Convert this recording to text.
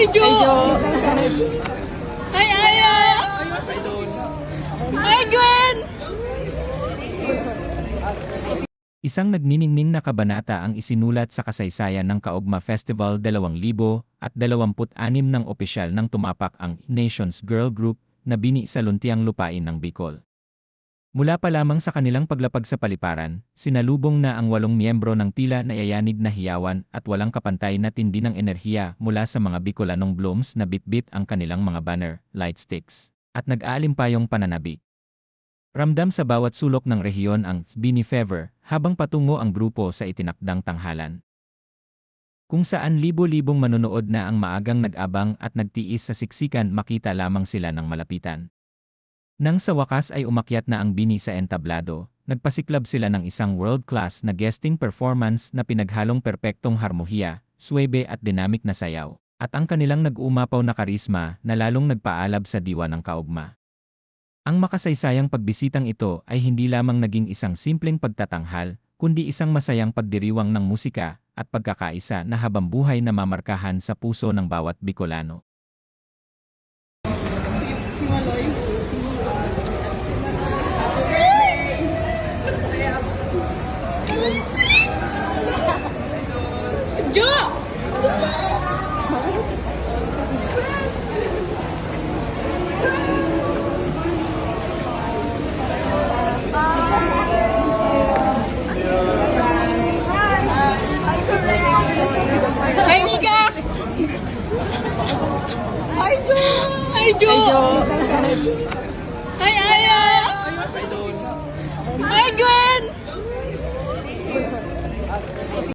Hi, Jo! Hi, Aya! Hi, Gwen! Isang nagniningning na kabanata ang isinulat sa kasaysayan ng Kaugma Festival 2026 ng opisyal ng tumapak ang Nations Girl Group na bini sa luntiang lupain ng Bicol. Mula pa lamang sa kanilang paglapag sa paliparan, sinalubong na ang 8 miyembro ng tila naiyayanig na hiyawan at walang kapantay na tindi ng enerhiya mula sa mga Bicolanong blooms na bitbit ang kanilang mga banner, light sticks, at nag-aalimpayong pananabik. Ramdam sa bawat sulok ng rehiyon ang Bini Fever habang patungo ang grupo sa itinakdang tanghalan. Kung saan libo-libong manonood na ang maagang nag-abang at nagtiis sa siksikan makita lamang sila ng malapitan. Nang sa wakas ay umakyat na ang bini sa entablado, nagpasiklab sila ng isang world-class na guesting performance na pinaghalong perpektong harmohiya, swebe at dynamic na sayaw, at ang kanilang nag-umapaw na karisma na lalong nagpaalab sa diwa ng kaugma. Ang makasaysayang pagbisitang ito ay hindi lamang naging isang simpleng pagtatanghal, kundi isang masayang pagdiriwang ng musika at pagkakaisa na habambuhay na mamarkahan sa puso ng bawat Bicolano. Jo! Hi, Mika! Hi, Jo! Hi, Jo!